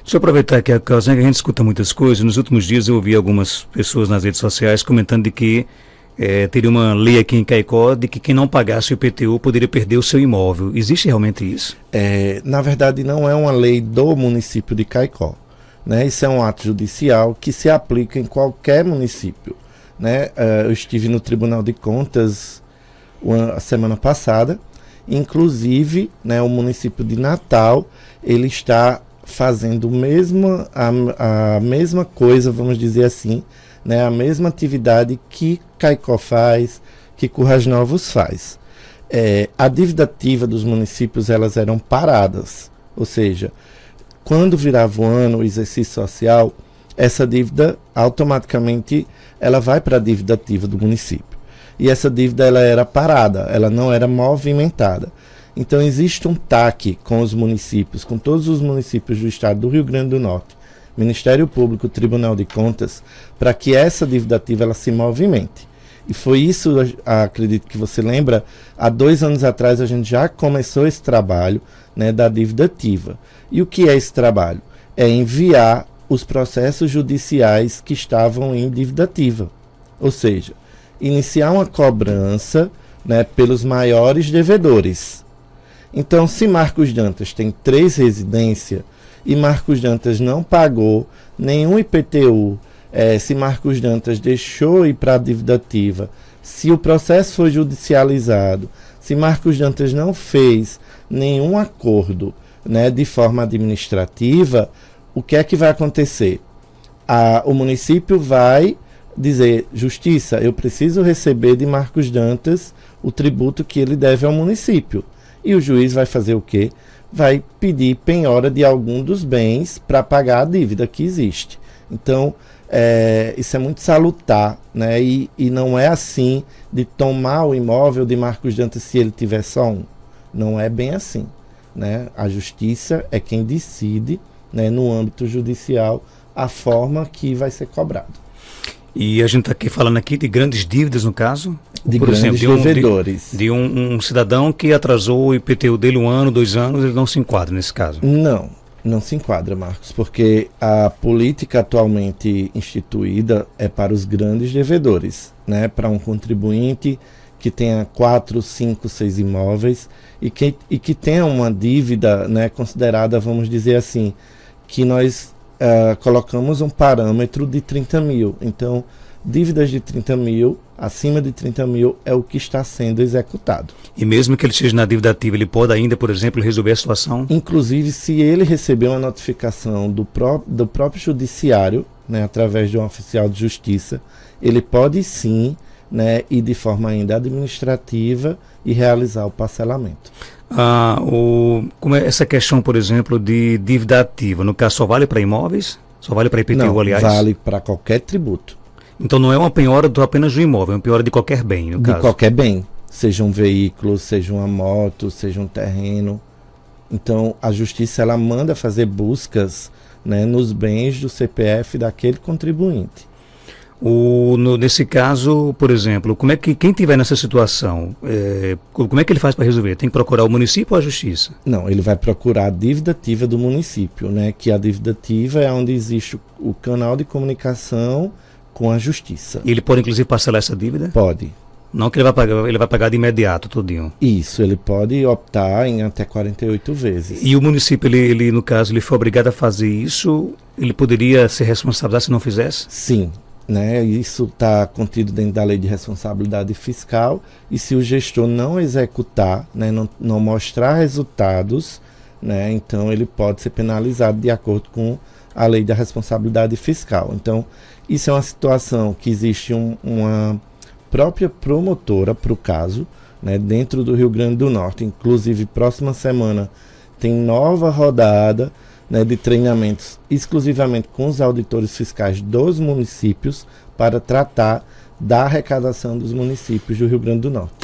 Deixa eu aproveitar que a gente escuta muitas coisas. Nos últimos dias eu ouvi algumas pessoas nas redes sociais comentando de que teria uma lei aqui em Caicó de que quem não pagasse o IPTU poderia perder o seu imóvel. Existe realmente isso? Na verdade, não é uma lei do município de Caicó, né? Isso é um ato judicial que se aplica em qualquer município, né? Eu estive no Tribunal de Contas a semana passada, inclusive, né, o município de Natal, ele está fazendo a mesma coisa, vamos dizer assim, né, a mesma atividade que Caicó faz, que Currais Novos faz. A dívida ativa dos municípios, elas eram paradas, ou seja, quando virava o ano, o exercício social, essa dívida automaticamente ela vai para a dívida ativa do município. E essa dívida ela era parada, ela não era movimentada. Então existe um TAC com os municípios, com todos os municípios do estado do Rio Grande do Norte, Ministério Público, Tribunal de Contas, para que essa dívida ativa ela se movimente. E foi isso, acredito que você lembra, há 2 anos atrás a gente já começou esse trabalho, né, da dívida ativa. E o que é esse trabalho? É enviar os processos judiciais que estavam em dívida ativa. Ou seja, iniciar uma cobrança, né, pelos maiores devedores. Então, se Marcos Dantas tem 3 residências e Marcos Dantas não pagou nenhum IPTU, se Marcos Dantas deixou ir para a dívida ativa, se o processo foi judicializado, se Marcos Dantas não fez nenhum acordo, né, de forma administrativa, o que é que vai acontecer? O município vai dizer: Justiça, eu preciso receber de Marcos Dantas o tributo que ele deve ao município. E o juiz vai fazer o quê? Vai pedir penhora de algum dos bens para pagar a dívida que existe. Então, isso é muito salutar, né? E não é assim de tomar o imóvel de Marcos Dantas se ele tiver só um. Não é bem assim, né? A justiça é quem decide, né, no âmbito judicial, a forma que vai ser cobrado. E a gente está aqui falando aqui de grandes dívidas, no caso? De por grandes exemplo, devedores. De um cidadão que atrasou o IPTU dele 1 ano, 2 anos, ele não se enquadra nesse caso? Não se enquadra, Marcos, porque a política atualmente instituída é para os grandes devedores, né? Para um contribuinte que tenha 4, 5, 6 imóveis e que tenha uma dívida, né, considerada, vamos dizer assim, que nós colocamos um parâmetro de 30 mil. Então, dívidas de 30 mil, acima de 30 mil, é o que está sendo executado. E mesmo que ele esteja na dívida ativa, ele pode ainda, por exemplo, resolver a situação? Inclusive, se ele receber uma notificação do próprio judiciário, né, através de um oficial de justiça, ele pode sim, né, ir de forma ainda administrativa e realizar o parcelamento. Como é essa questão, por exemplo, de dívida ativa, no caso só vale para imóveis? Só vale para IPTU, não, aliás? Vale para qualquer tributo. Então não é uma penhora apenas do imóvel, é uma penhora de qualquer bem, no caso? De qualquer bem, seja um veículo, seja uma moto, seja um terreno. Então a justiça ela manda fazer buscas, né, nos bens do CPF daquele contribuinte. Nesse caso, por exemplo, como é que quem estiver nessa situação, como é que ele faz para resolver? Tem que procurar o município ou a justiça? Não, ele vai procurar a dívida ativa do município, né? Que a dívida ativa é onde existe o canal de comunicação com a justiça. E ele pode inclusive parcelar essa dívida? Pode. Não que ele vai pagar de imediato tudinho. Isso, ele pode optar em até 48 vezes. E o município, ele no caso, ele foi obrigado a fazer isso, ele poderia ser responsabilizado se não fizesse? Sim. Né, isso está contido dentro da lei de responsabilidade fiscal, e se o gestor não executar, né, não mostrar resultados, né, então ele pode ser penalizado de acordo com a lei da responsabilidade fiscal. Então isso é uma situação que existe uma própria promotora para o caso, né, dentro do Rio Grande do Norte. Inclusive próxima semana tem nova rodada, né, de treinamentos exclusivamente com os auditores fiscais dos municípios para tratar da arrecadação dos municípios do Rio Grande do Norte.